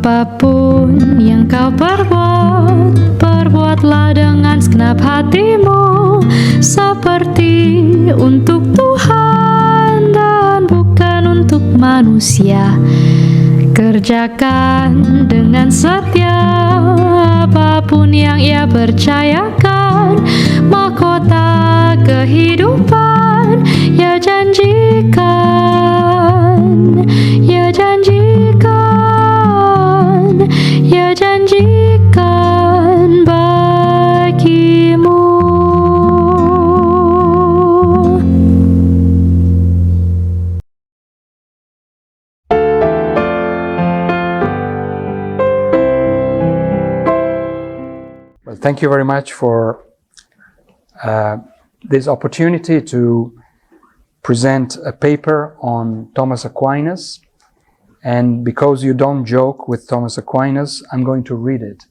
Apapun yang kau perbuat, perbuatlah dengan segenap hatimu, seperti untuk Tuhan dan bukan untuk manusia. Kerjakan dengan setia apapun yang ia percayakan, mahkota kehidupan ia janjikan, ia janjikan, ia janjikan bagimu. Well, thank you very much for this opportunity to present a paper on Thomas Aquinas. And because you don't joke with Thomas Aquinas, I'm going to read it,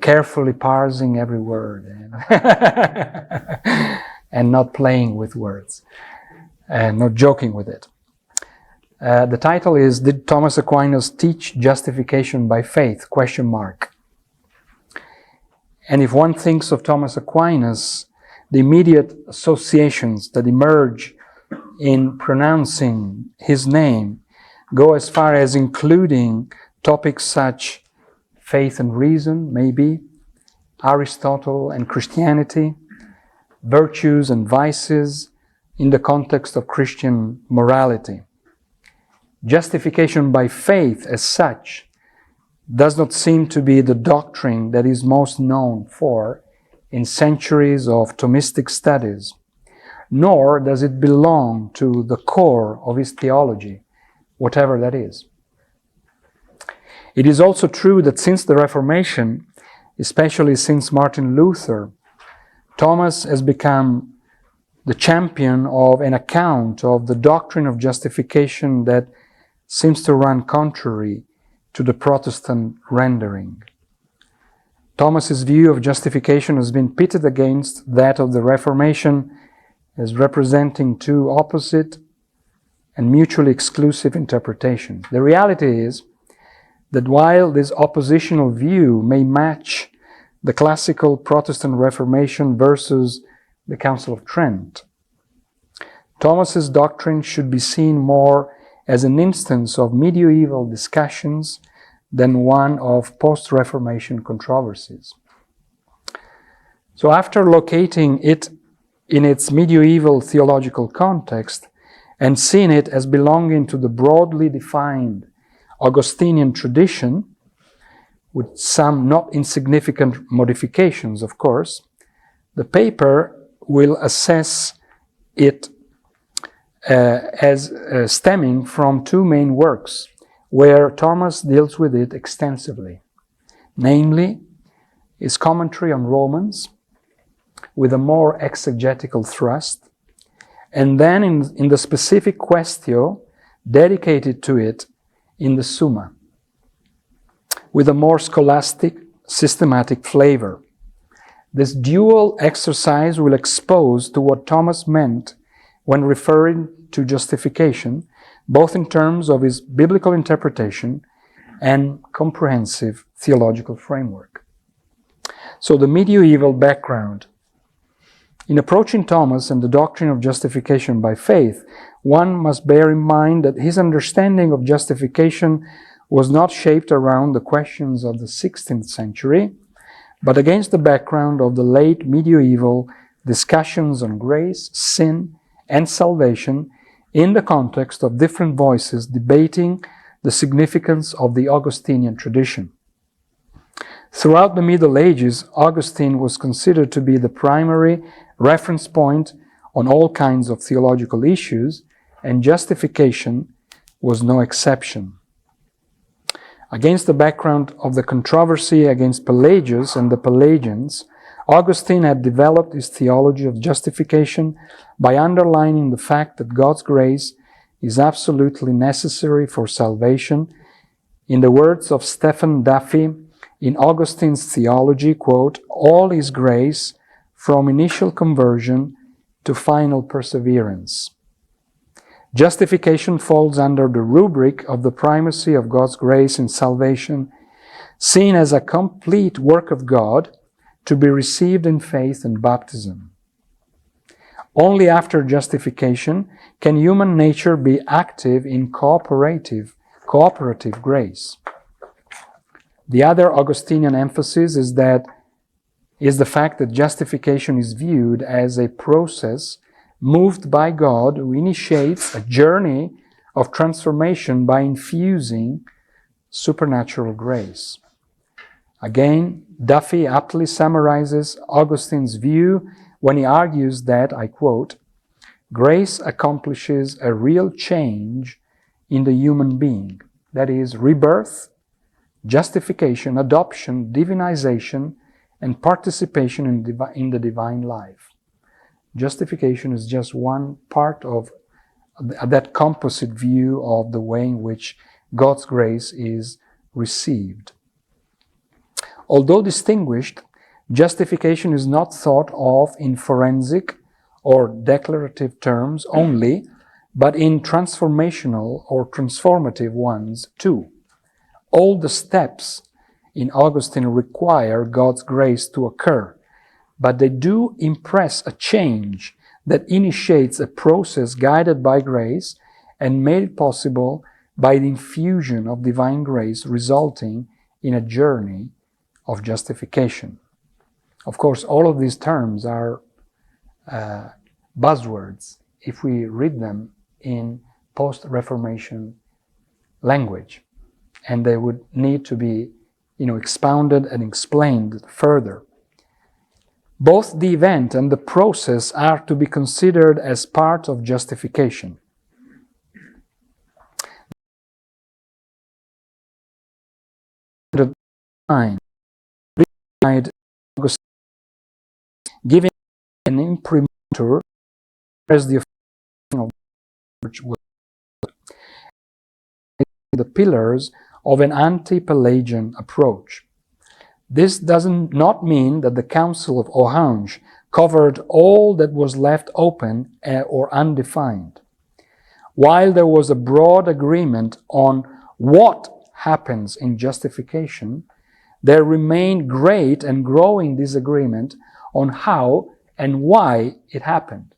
carefully parsing every word and not playing with words and not joking with it. The title is, Did Thomas Aquinas Teach Justification by Faith? ? And if one thinks of Thomas Aquinas, the immediate associations that emerge in pronouncing his name go as far as including topics such faith and reason, maybe, Aristotle and Christianity, virtues and vices in the context of Christian morality. Justification by faith as such does not seem to be the doctrine that is most known for in centuries of Thomistic studies, nor does it belong to the core of his theology, whatever that is. It is also true that since the Reformation, especially since Martin Luther, Thomas has become the champion of an account of the doctrine of justification that seems to run contrary to the Protestant rendering. Thomas's view of justification has been pitted against that of the Reformation as representing two opposite and mutually exclusive interpretations. The reality is that while this oppositional view may match the classical Protestant Reformation versus the Council of Trent, Thomas's doctrine should be seen more as an instance of medieval discussions than one of post-Reformation controversies. So after locating it in its medieval theological context and seeing it as belonging to the broadly defined Augustinian tradition, with some not insignificant modifications, of course, the paper will assess it as stemming from two main works where Thomas deals with it extensively, namely his commentary on Romans with a more exegetical thrust, and then in the specific quaestio dedicated to it in the Summa, with a more scholastic, systematic flavor. This dual exercise will expose to what Thomas meant when referring to justification, both in terms of his biblical interpretation and comprehensive theological framework. So the medieval background. In approaching Thomas and the doctrine of justification by faith, one must bear in mind that his understanding of justification was not shaped around the questions of the 16th century, but against the background of the late medieval discussions on grace, sin, and salvation in the context of different voices debating the significance of the Augustinian tradition. Throughout the Middle Ages, Augustine was considered to be the primary reference point on all kinds of theological issues, and justification was no exception. Against the background of the controversy against Pelagius and the Pelagians, Augustine had developed his theology of justification by underlining the fact that God's grace is absolutely necessary for salvation. In the words of Stephen Duffy, in Augustine's theology, quote, all is grace from initial conversion to final perseverance. Justification falls under the rubric of the primacy of God's grace in salvation, seen as a complete work of God to be received in faith and baptism. Only after justification can human nature be active in cooperative grace. The other Augustinian emphasis is the fact that justification is viewed as a process moved by God who initiates a journey of transformation by infusing supernatural grace. Again, Duffy aptly summarizes Augustine's view when he argues that, I quote, "Grace accomplishes a real change in the human being, that is, rebirth, justification, adoption, divinization, and participation in the divine life." Justification is just one part of that composite view of the way in which God's grace is received. Although distinguished, justification is not thought of in forensic or declarative terms only, but in transformational or transformative ones too. All the steps in Augustine require God's grace to occur, but they do impress a change that initiates a process guided by grace and made possible by the infusion of divine grace, resulting in a journey of justification. Of course, all of these terms are buzzwords if we read them in post-Reformation language, and they would need to be, expounded and explained further. Both the event and the process are to be considered as part of justification. The divine, giving an imprimatur as the of church was the pillars of an anti-Pelagian approach. This does not mean that the Council of Orange covered all that was left open or undefined. While there was a broad agreement on what happens in justification, there remained great and growing disagreement on how and why it happened.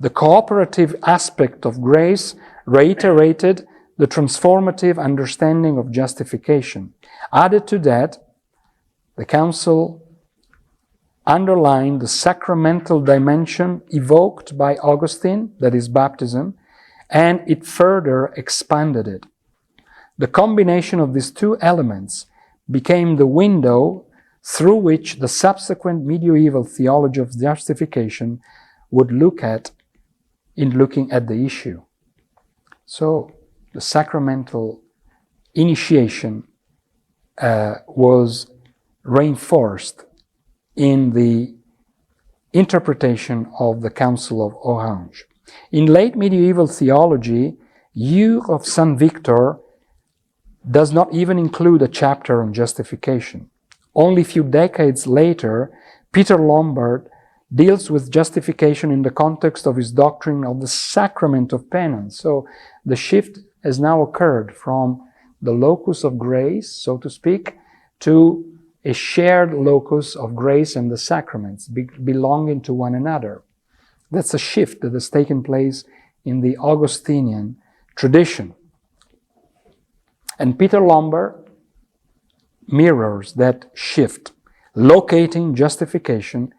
The cooperative aspect of grace reiterated the transformative understanding of justification. Added to that, the Council underlined the sacramental dimension evoked by Augustine, that is baptism, and it further expanded it. The combination of these two elements became the window through which the subsequent medieval theology of justification would look at in looking at the issue. So, the sacramental initiation was reinforced in the interpretation of the Council of Orange. In late medieval theology, Hugh of St. Victor does not even include a chapter on justification. Only a few decades later, Peter Lombard deals with justification in the context of his doctrine of the sacrament of penance. So the shift has now occurred from the locus of grace, so to speak, to a shared locus of grace and the sacraments belonging to one another. That's a shift that has taken place in the Augustinian tradition. And Peter Lombard mirrors that shift, locating justification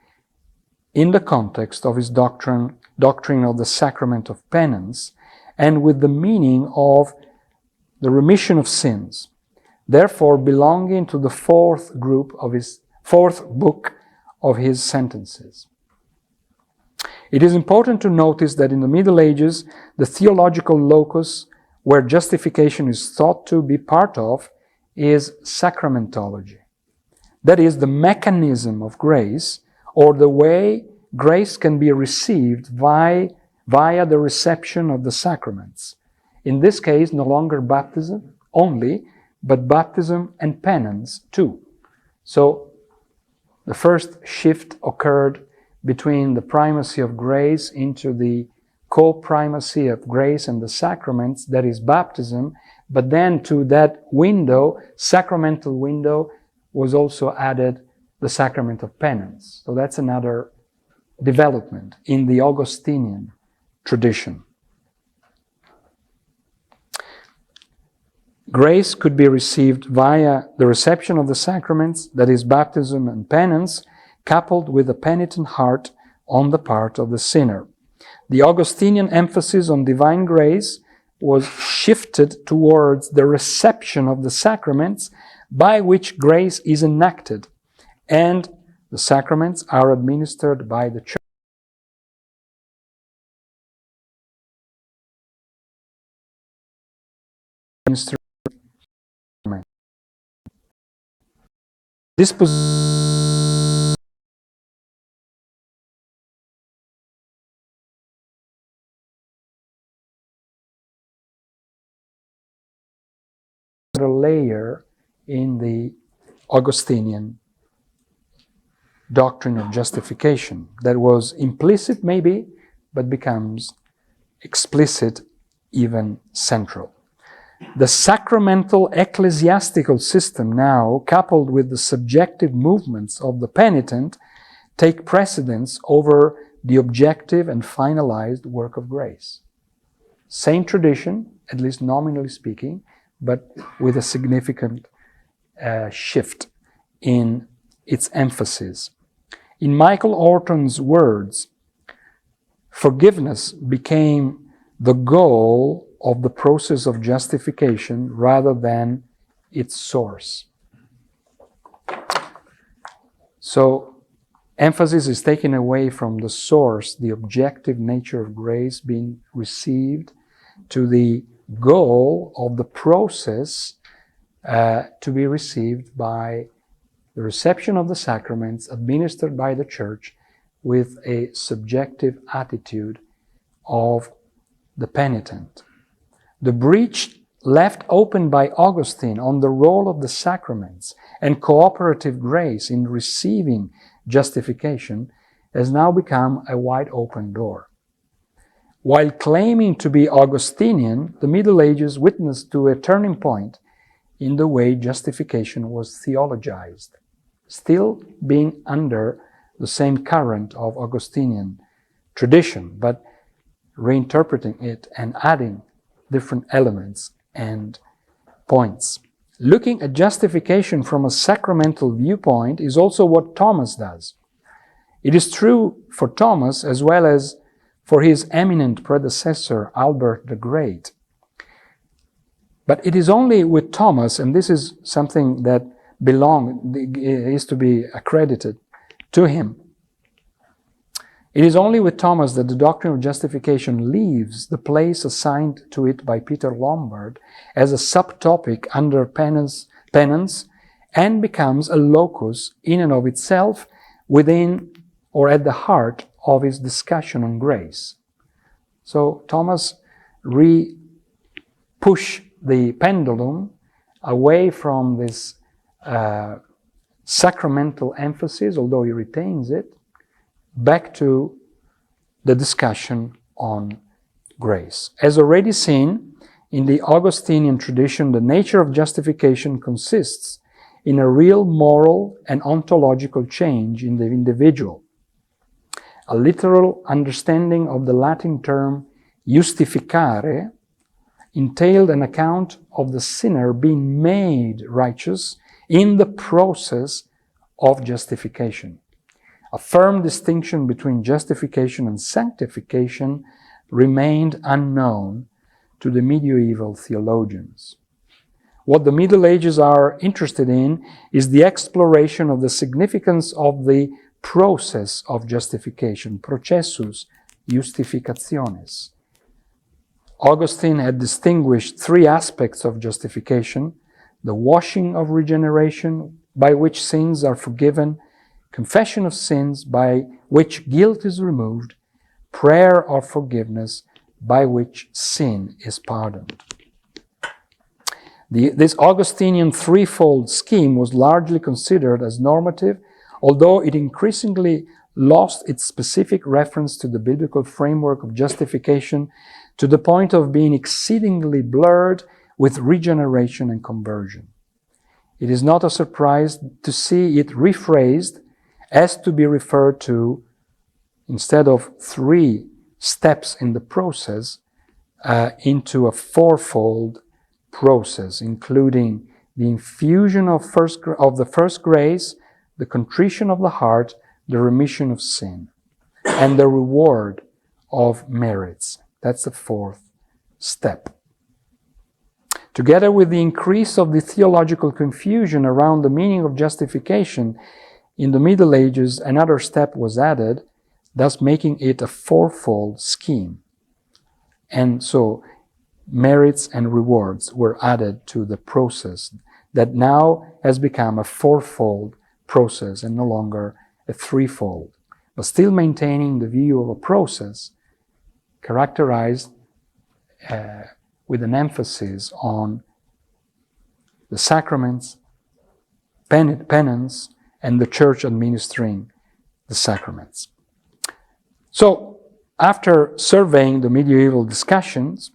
in the context of his doctrine of the sacrament of penance, and with the meaning of the remission of sins, therefore belonging to the fourth book of his sentences. It is important to notice that in the Middle Ages, the theological locus where justification is thought to be part of is sacramentology. That is, the mechanism of grace, or the way grace can be received via the reception of the sacraments. In this case, no longer baptism only, but baptism and penance too. So, the first shift occurred between the primacy of grace into the co-primacy of grace and the sacraments, that is baptism, but then to that window, sacramental window, was also added the sacrament of penance. So that's another development in the Augustinian tradition. Grace could be received via the reception of the sacraments, that is baptism and penance, coupled with a penitent heart on the part of the sinner. The Augustinian emphasis on divine grace was shifted towards the reception of the sacraments by which grace is enacted, and the sacraments are administered by the Church. This layer in the Augustinian doctrine of justification that was implicit maybe, but becomes explicit, even central. The sacramental ecclesiastical system now, coupled with the subjective movements of the penitent, take precedence over the objective and finalized work of grace. Same tradition, at least nominally speaking, but with a significant shift in its emphasis. In Michael Orton's words, forgiveness became the goal of the process of justification rather than its source. So, emphasis is taken away from the source, the objective nature of grace being received, to the goal of the process to be received by the reception of the sacraments administered by the Church with a subjective attitude of the penitent. The breach left open by Augustine on the role of the sacraments and cooperative grace in receiving justification has now become a wide open door. While claiming to be Augustinian, the Middle Ages witnessed to a turning point in the way justification was theologized, still being under the same current of Augustinian tradition, but reinterpreting it and adding different elements and points. Looking at justification from a sacramental viewpoint is also what Thomas does. It is true for Thomas as well as for his eminent predecessor, Albert the Great. But it is only with Thomas, and this is something that is to be accredited to him, it is only with Thomas that the doctrine of justification leaves the place assigned to it by Peter Lombard as a subtopic under penance and becomes a locus in and of itself within or at the heart of his discussion on grace. So Thomas pushed the pendulum away from this sacramental emphasis, although he retains it, back to the discussion on grace. As already seen, in the Augustinian tradition, the nature of justification consists in a real moral and ontological change in the individual. A literal understanding of the Latin term justificare entailed an account of the sinner being made righteous in the process of justification. A firm distinction between justification and sanctification remained unknown to the medieval theologians. What the Middle Ages are interested in is the exploration of the significance of the process of justification, processus justificationis. Augustine had distinguished three aspects of justification: the washing of regeneration, by which sins are forgiven; confession of sins, by which guilt is removed; prayer of forgiveness, by which sin is pardoned. This Augustinian threefold scheme was largely considered as normative, although it increasingly lost its specific reference to the biblical framework of justification to the point of being exceedingly blurred with regeneration and conversion. It is not a surprise to see it rephrased as to be referred to, instead of 3 steps in the process, into a 4-fold process, including the infusion of the first grace, the contrition of the heart, the remission of sin, and the reward of merits. That's the 4th step. Together with the increase of the theological confusion around the meaning of justification in the Middle Ages, another step was added, thus making it a 4-fold scheme. And so merits and rewards were added to the process that now has become a 4-fold process and no longer a 3-fold, but still maintaining the view of a process characterized with an emphasis on the sacraments, penance, and the church administering the sacraments. So, after surveying the medieval discussions,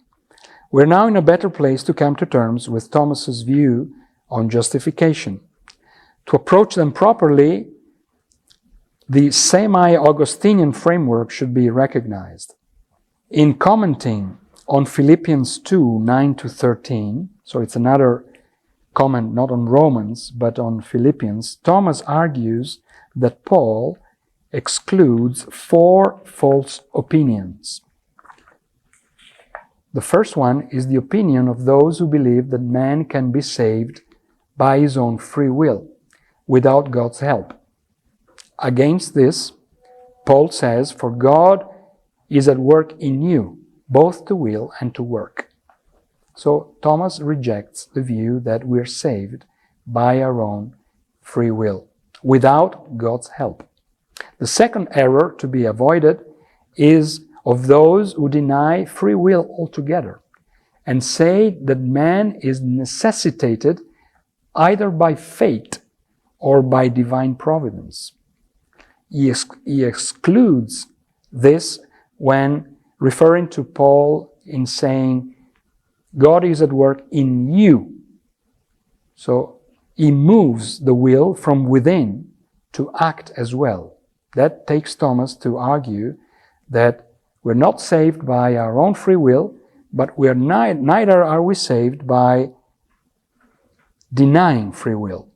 we're now in a better place to come to terms with Thomas's view on justification. To approach them properly, the semi-Augustinian framework should be recognized. In commenting on Philippians 2, 9-13, so it's another comment not on Romans, but on Philippians, Thomas argues that Paul excludes 4 false opinions. The first one is the opinion of those who believe that man can be saved by his own free will, without God's help. Against this, Paul says, "For God is at work in you, both to will and to work." So Thomas rejects the view that we're saved by our own free will, without God's help. The second error to be avoided is of those who deny free will altogether and say that man is necessitated either by fate or by divine providence. He excludes this when referring to Paul in saying, God is at work in you. So he moves the will from within to act as well. That takes Thomas to argue that we're not saved by our own free will, but we're neither are we saved by denying free will.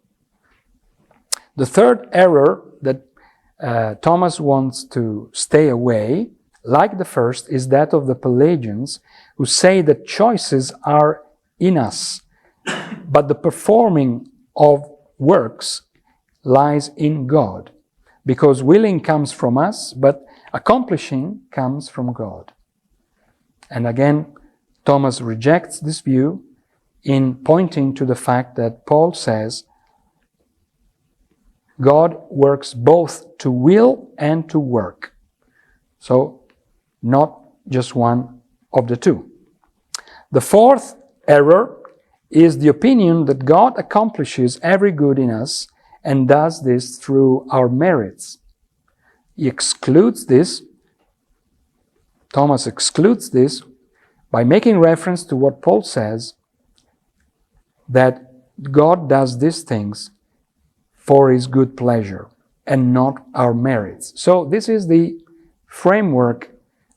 The third error that Thomas wants to stay away, like the first, is that of the Pelagians, who say that choices are in us, but the performing of works lies in God, because willing comes from us, but accomplishing comes from God. And again, Thomas rejects this view in pointing to the fact that Paul says God works both to will and to work. So, not just one of the two. The fourth error is the opinion that God accomplishes every good in us and does this through our merits. He excludes this, Thomas excludes this by making reference to what Paul says, that God does these things for His good pleasure and not our merits. So this is the framework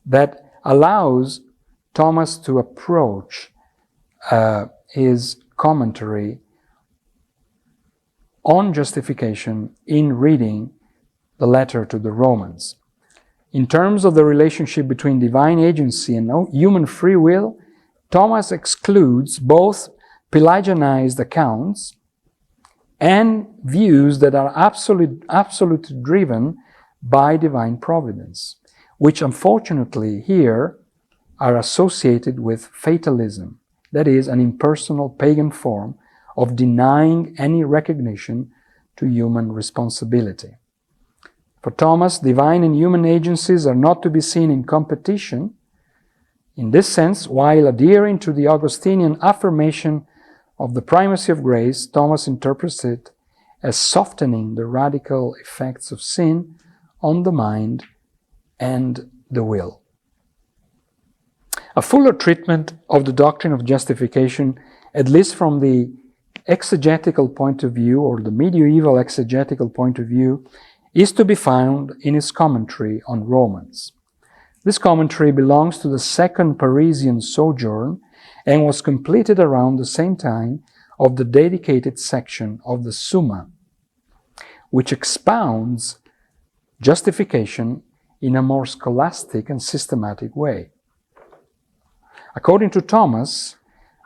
that allows Thomas to approach his commentary on justification in reading the letter to the Romans. In terms of the relationship between divine agency and human free will, Thomas excludes both Pelagianized accounts and views that are absolutely driven by divine providence, which unfortunately here are associated with fatalism, that is, an impersonal pagan form of denying any recognition to human responsibility. For Thomas, divine and human agencies are not to be seen in competition. In this sense, while adhering to the Augustinian affirmation of the primacy of grace, Thomas interprets it as softening the radical effects of sin on the mind and the will. A fuller treatment of the doctrine of justification, at least from the exegetical point of view, or the medieval exegetical point of view, is to be found in his commentary on Romans. This commentary belongs to the second Parisian sojourn and was completed around the same time of the dedicated section of the Summa, which expounds justification in a more scholastic and systematic way. According to Thomas,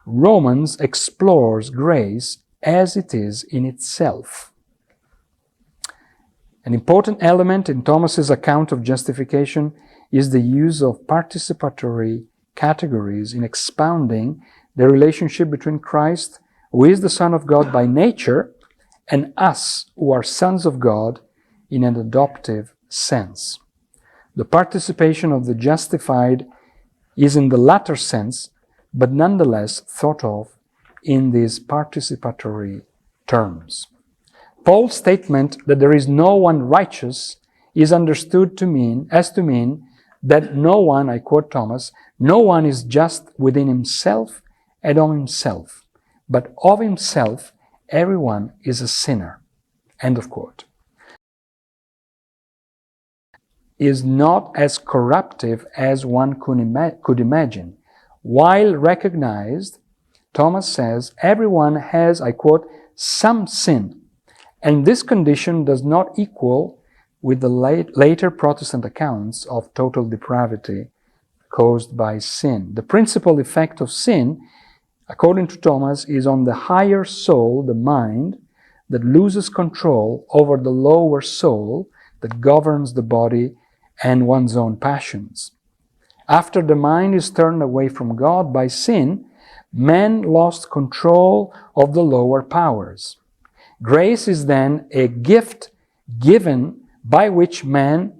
Romans explores grace as it is in itself. An important element in Thomas's account of justification is the use of participatory categories in expounding the relationship between Christ, who is the Son of God by nature, and us, who are sons of God in an adoptive sense. The participation of the justified is in the latter sense, but nonetheless thought of in these participatory terms. Paul's statement that there is no one righteous is understood to mean that no one, I quote Thomas, no one is just within himself and of himself, but of himself everyone is a sinner. End of quote. Is not as corruptive as one could imagine. While recognized, Thomas says, everyone has, I quote, some sin, and this condition does not equal with the later Protestant accounts of total depravity caused by sin. The principal effect of sin, according to Thomas, is on the higher soul, the mind, that loses control over the lower soul that governs the body and one's own passions. After the mind is turned away from God by sin, man lost control of the lower powers. Grace is then a gift given by which man,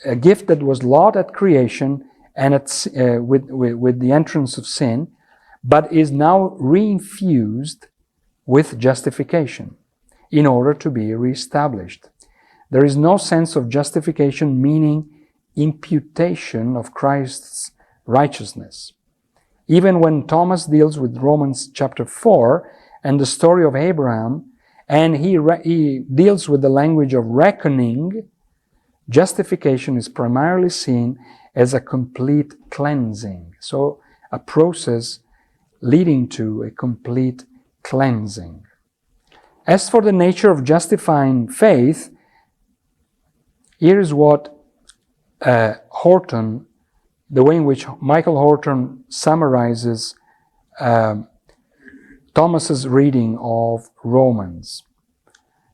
a gift that was laud at creation and with the entrance of sin, but is now reinfused with justification in order to be reestablished. There is no sense of justification meaning imputation of Christ's righteousness. Even when Thomas deals with Romans chapter 4 and the story of Abraham, and he deals with the language of reckoning, justification is primarily seen as a complete cleansing. So a process leading to a complete cleansing. As for the nature of justifying faith, here is what Horton, the way in which Michael Horton summarizes Thomas's reading of Romans.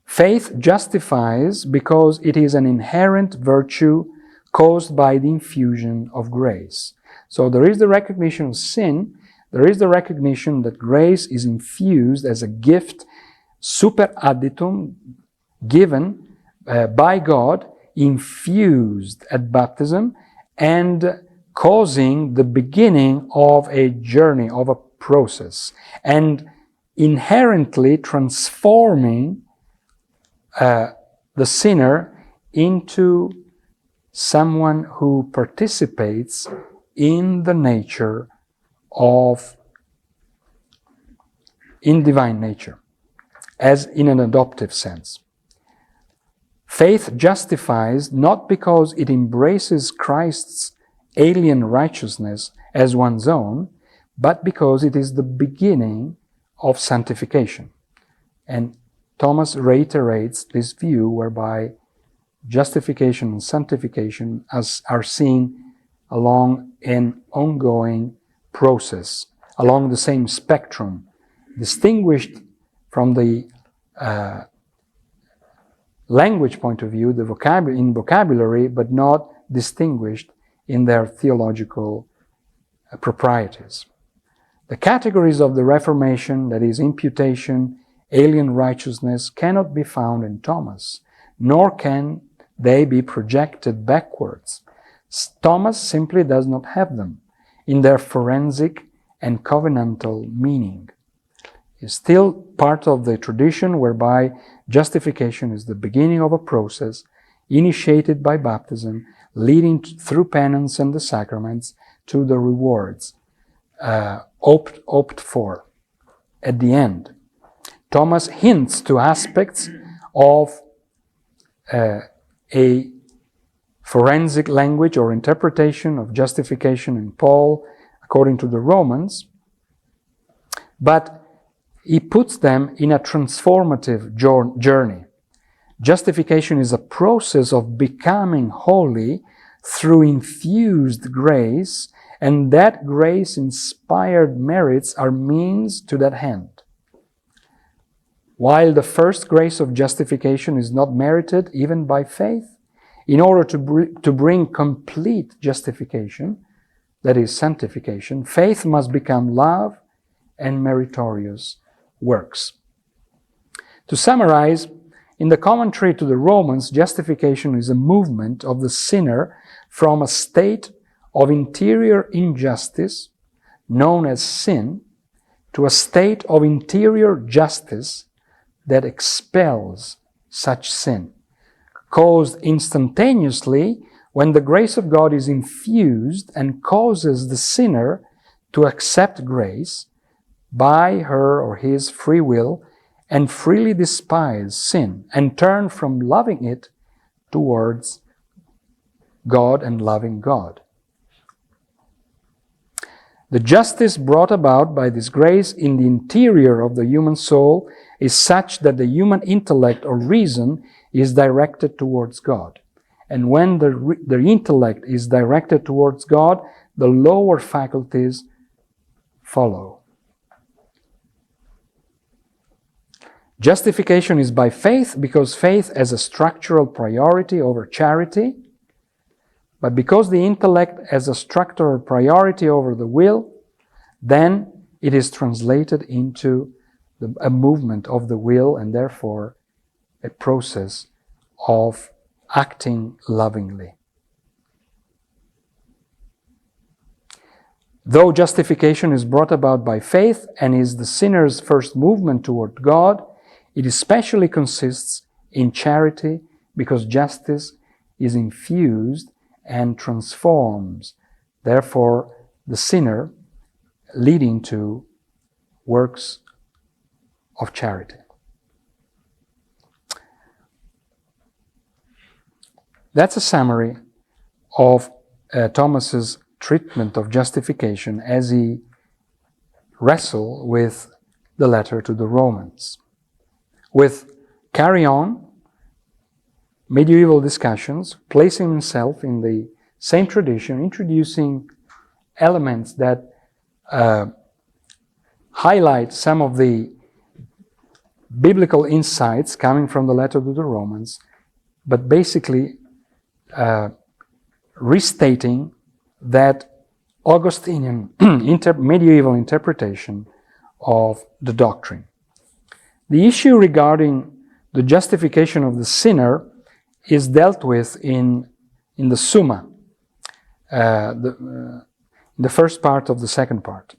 Faith justifies because it is an inherent virtue caused by the infusion of grace. So there is the recognition of sin, there is the recognition that grace is infused as a gift, super additum, given by God, infused at baptism, and causing the beginning of a journey, of a process, and inherently transforming the sinner into someone who participates in the nature in divine nature, as in an adoptive sense. Faith justifies not because it embraces Christ's alien righteousness as one's own, but because it is the beginning of sanctification. And Thomas reiterates this view whereby justification and sanctification are seen along an ongoing process, along the same spectrum, distinguished from the language point of view, in vocabulary, but not distinguished in their theological proprieties. The categories of the Reformation, that is, imputation, alien righteousness, cannot be found in Thomas, nor can they be projected backwards. Thomas simply does not have them in their forensic and covenantal meaning. It's still part of the tradition whereby justification is the beginning of a process initiated by baptism, leading through penance and the sacraments to the rewards hoped for at the end. Thomas hints to aspects of a forensic language or interpretation of justification in Paul, according to the Romans, but he puts them in a transformative journey. Justification is a process of becoming holy through infused grace, and that grace-inspired merits are means to that end. While the first grace of justification is not merited even by faith, in order to bring complete justification, that is sanctification, faith must become love and meritorious works. To summarize, in the commentary to the Romans, justification is a movement of the sinner from a state of interior injustice, known as sin, to a state of interior justice that expels such sin, caused instantaneously when the grace of God is infused and causes the sinner to accept grace by her or his free will and freely despise sin and turn from loving it towards God and loving God. The justice brought about by this grace in the interior of the human soul is such that the human intellect or reason is directed towards God. And when the intellect is directed towards God, the lower faculties follow. Justification is by faith because faith has a structural priority over charity, but because the intellect has a structural priority over the will, then it is translated into a movement of the will and therefore a process of acting lovingly. Though justification is brought about by faith and is the sinner's first movement toward God, it especially consists in charity because justice is infused and transforms, therefore, the sinner, leading to works of charity. That's a summary of Thomas's treatment of justification as he wrestled with the letter to the Romans. With carry on medieval discussions, placing himself in the same tradition, introducing elements that highlight some of the biblical insights coming from the letter to the Romans, but basically restating that Augustinian medieval interpretation of the doctrine. The issue regarding the justification of the sinner is dealt with in the Summa, the first part of the second part,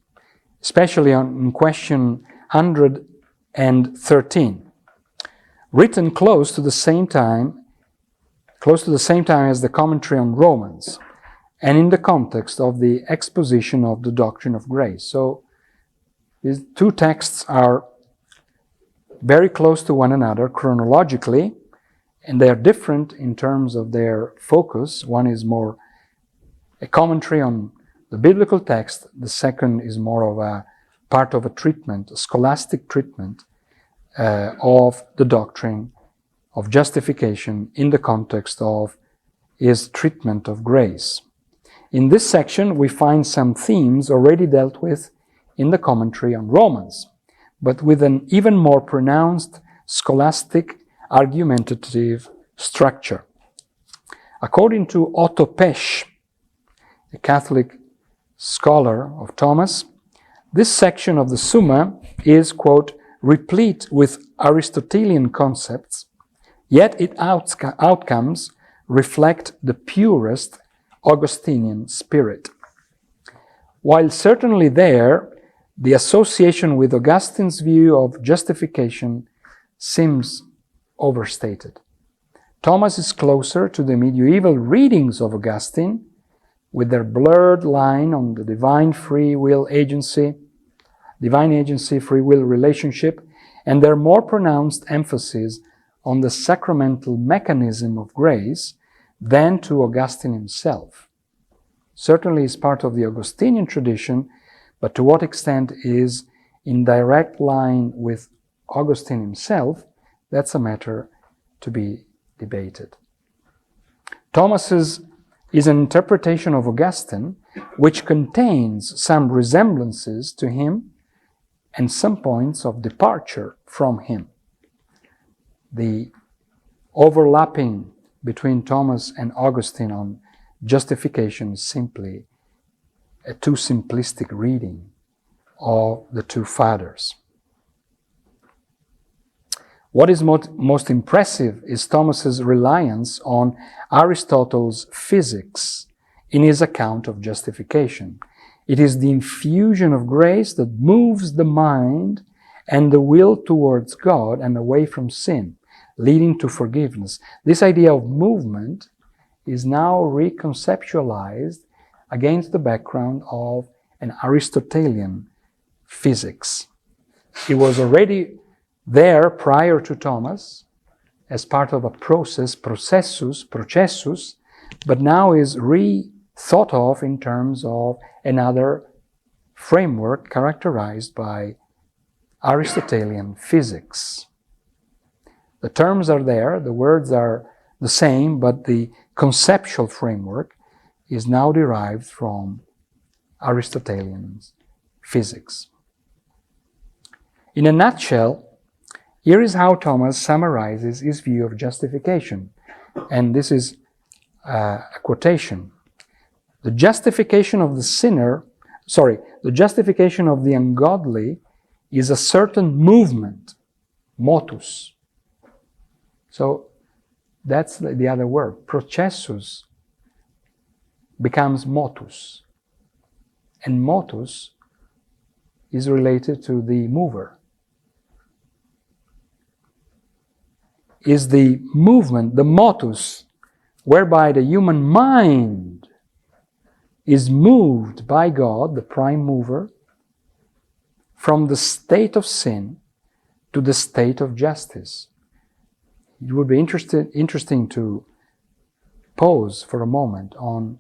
especially in question 113, written close to the same time as the commentary on Romans, and in the context of the exposition of the doctrine of grace. So these two texts are very close to one another chronologically, and they are different in terms of their focus. One is more a commentary on the biblical text. The second is more of a part of a treatment, a scholastic treatment of the doctrine of justification in the context of his treatment of grace. In this section, we find some themes already dealt with in the commentary on Romans, but with an even more pronounced scholastic argumentative structure. According to Otto Pesch, a Catholic scholar of Thomas, this section of the Summa is, quote, replete with Aristotelian concepts, yet its outcomes reflect the purest Augustinian spirit. While certainly there, the association with Augustine's view of justification seems overstated. Thomas is closer to the medieval readings of Augustine, with their blurred line on the divine agency, free will relationship, and their more pronounced emphasis on the sacramental mechanism of grace than to Augustine himself. Certainly is part of the Augustinian tradition, but to what extent is in direct line with Augustine himself, that's a matter to be debated. Thomas's is an interpretation of Augustine which contains some resemblances to him and some points of departure from him. The overlapping between Thomas and Augustine on justification is simply a too simplistic reading of the two fathers. What is most impressive is Thomas's reliance on Aristotle's physics in his account of justification. It is the infusion of grace that moves the mind and the will towards God and away from sin, leading to forgiveness. This idea of movement is now reconceptualized against the background of an Aristotelian physics. It was already there prior to Thomas as part of a processus, but now is thought of in terms of another framework characterized by Aristotelian physics. The terms are there, the words are the same, but the conceptual framework is now derived from Aristotelian physics. In a nutshell, here is how Thomas summarizes his view of justification, and this is a quotation. The justification of the ungodly is a certain movement, motus. So that's the other word. Processus becomes motus. And motus is related to the mover. Is the movement, the motus, whereby the human mind is moved by God, the prime mover, from the state of sin to the state of justice. It would be interesting to pause for a moment on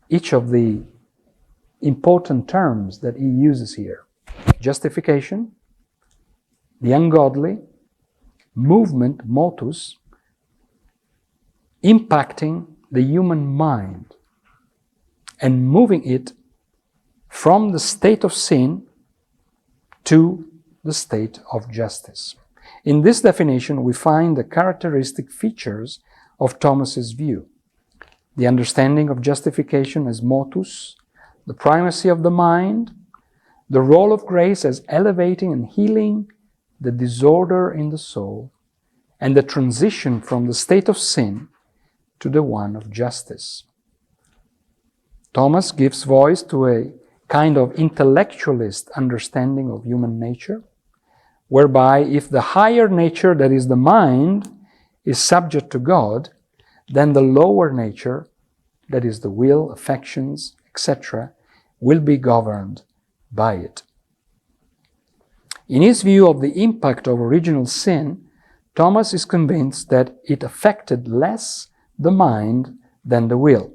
each of the important terms that he uses here. Justification, the ungodly, movement, motus, impacting the human mind and moving it from the state of sin to the state of justice. In this definition, we find the characteristic features of Thomas's view. The understanding of justification as motus, the primacy of the mind, the role of grace as elevating and healing the disorder in the soul, and the transition from the state of sin to the one of justice. Thomas gives voice to a kind of intellectualist understanding of human nature, whereby if the higher nature, that is the mind, is subject to God, then the lower nature, that is the will, affections, etc., will be governed by it. In his view of the impact of original sin, Thomas is convinced that it affected less the mind than the will.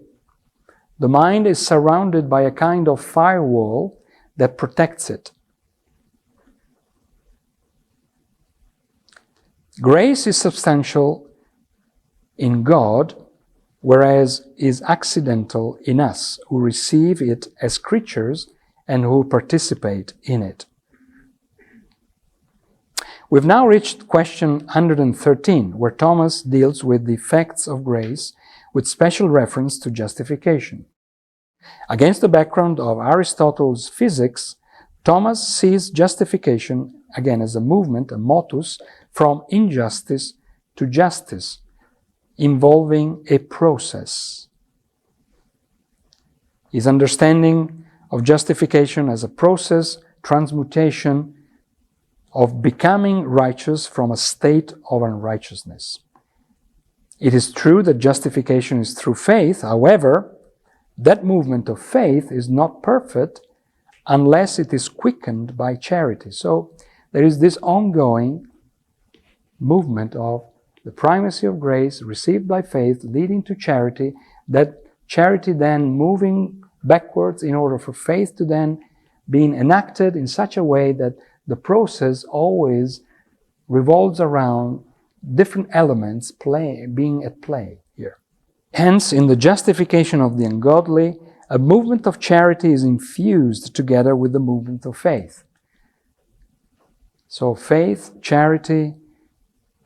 The mind is surrounded by a kind of firewall that protects it. Grace is substantial in God, whereas is accidental in us, who receive it as creatures and who participate in it. We've now reached question 113, where Thomas deals with the effects of grace with special reference to justification. Against the background of Aristotle's physics, Thomas sees justification again as a movement, a motus, from injustice to justice, involving a process. His understanding of justification as a process, transmutation of becoming righteous from a state of unrighteousness. It is true that justification is through faith. However, that movement of faith is not perfect unless it is quickened by charity. So there is this ongoing movement of the primacy of grace received by faith leading to charity, that charity then moving backwards in order for faith to then being enacted in such a way that the process always revolves around different elements being at play here. Hence, in the justification of the ungodly, a movement of charity is infused together with the movement of faith. So faith, charity,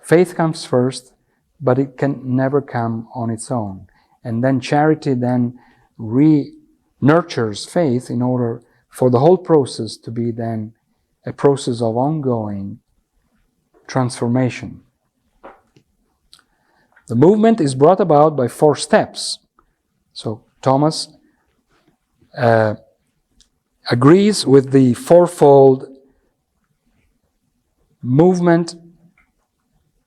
faith comes first, but it can never come on its own. And then charity then nurtures faith in order for the whole process to be then a process of ongoing transformation. The movement is brought about by 4 steps. So Thomas agrees with the fourfold movement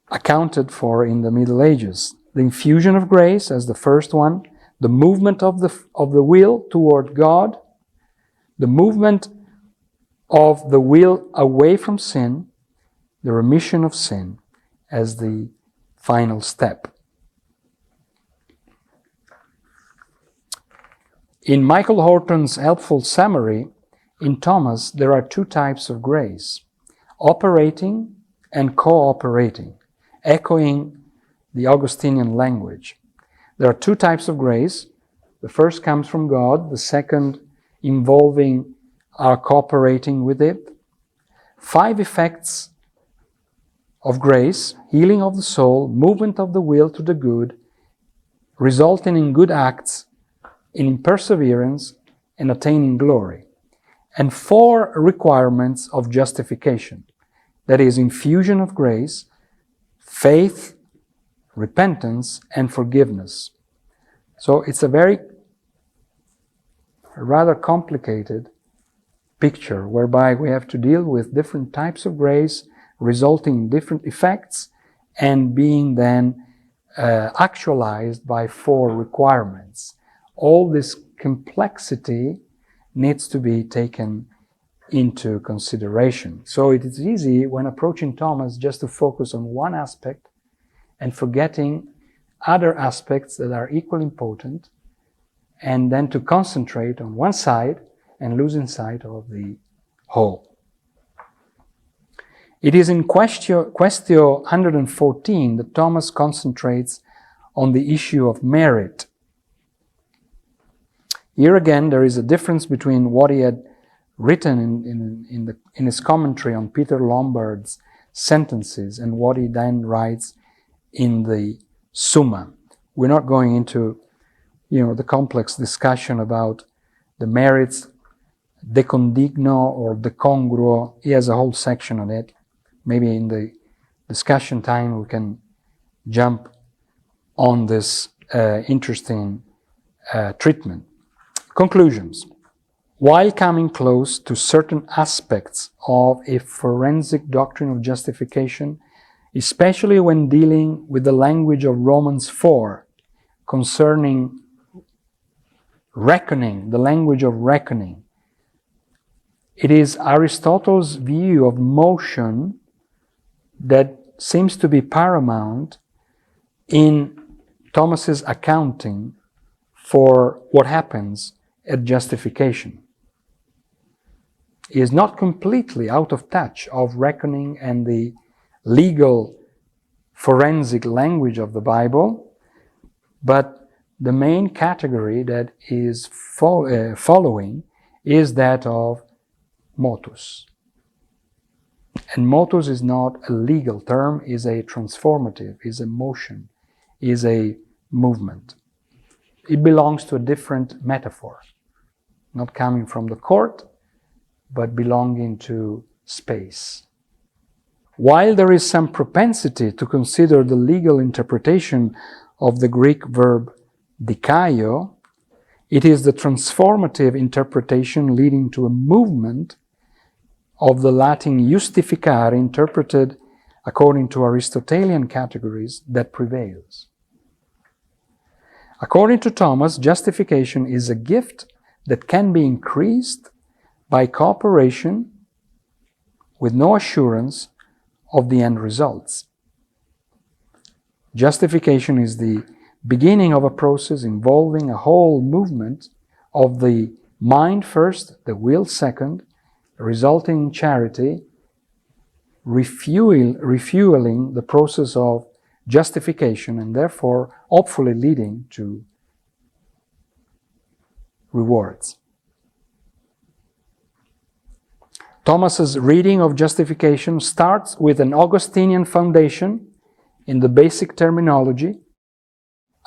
accounted for in the Middle Ages. The infusion of grace as the first one, the movement of the will toward God, the movement of the will away from sin, the remission of sin as the final step. In Michael Horton's helpful summary, in Thomas there are 2 types of grace, operating and cooperating, echoing the Augustinian language. There are 2 types of grace. The first comes from God, the second involving our cooperating with it. 5 effects of grace: healing of the soul, movement of the will to the good, resulting in good acts, in perseverance, and attaining glory. And 4 requirements of justification. That is, infusion of grace, faith, repentance, and forgiveness. So it's a rather complicated picture whereby we have to deal with different types of grace resulting in different effects and being then actualized by 4 requirements. All this complexity needs to be taken into consideration. So it is easy when approaching Thomas just to focus on one aspect and forgetting other aspects that are equally important, and then to concentrate on one side and losing sight of the whole. It is in Quaestio 114 that Thomas concentrates on the issue of merit. Here again, there is a difference between what he had written in his commentary on Peter Lombard's sentences and what he then writes in the Summa. We're not going into, the complex discussion about the merits, de condigno or de congruo. He has a whole section on it. Maybe in the discussion time we can jump on this interesting treatment. Conclusions. While coming close to certain aspects of a forensic doctrine of justification, especially when dealing with the language of Romans 4 concerning reckoning, the language of reckoning, it is Aristotle's view of motion that seems to be paramount in Thomas's accounting for what happens at justification. He is not completely out of touch of reckoning and the legal forensic language of the Bible, but the main category that is following is that of motus. And motus is not a legal term, is a transformative, is a motion, is a movement. It belongs to a different metaphor, not coming from the court, but belonging to space. While there is some propensity to consider the legal interpretation of the Greek verb dikaio, it is the transformative interpretation leading to a movement of the Latin justificare interpreted according to Aristotelian categories that prevails. According to Thomas, justification is a gift that can be increased by cooperation with no assurance of the end results. Justification is the beginning of a process involving a whole movement of the mind first, the will second, resulting in charity, refueling the process of justification and therefore hopefully leading to rewards. Thomas's reading of justification starts with an Augustinian foundation in the basic terminology,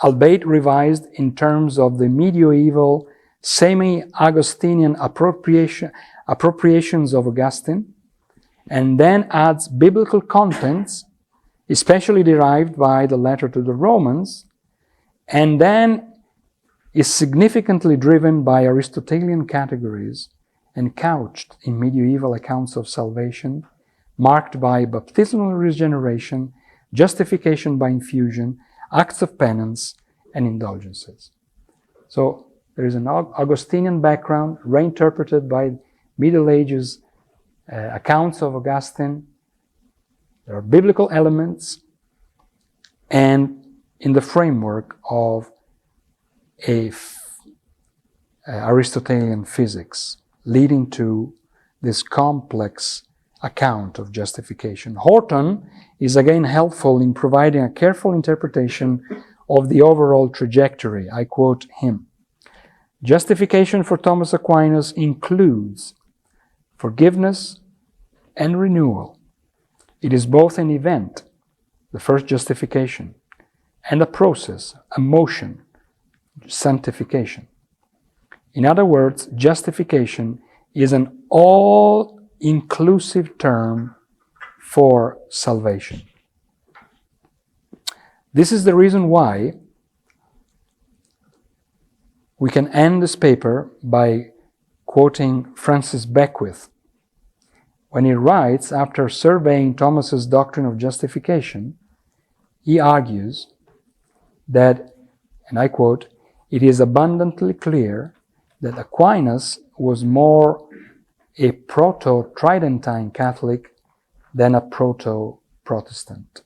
albeit revised in terms of the medieval semi-Augustinian appropriations of Augustine, and then adds biblical contents, especially derived by the letter to the Romans, and then is significantly driven by Aristotelian categories and couched in medieval accounts of salvation, marked by baptismal regeneration, justification by infusion, acts of penance, and indulgences. So there is an Augustinian background, reinterpreted by Middle Ages accounts of Augustine. There are biblical elements, and in the framework of Aristotelian physics, leading to this complex account of justification. Horton is again helpful in providing a careful interpretation of the overall trajectory. I quote him: "Justification for Thomas Aquinas includes forgiveness and renewal. It is both an event, the first justification, and a process, a motion, sanctification. In other words, justification is an all-inclusive term for salvation." This is the reason why we can end this paper by quoting Francis Beckwith, when he writes, after surveying Thomas's doctrine of justification, he argues that, and I quote, "It is abundantly clear that Aquinas was more a proto-Tridentine Catholic than a proto-Protestant."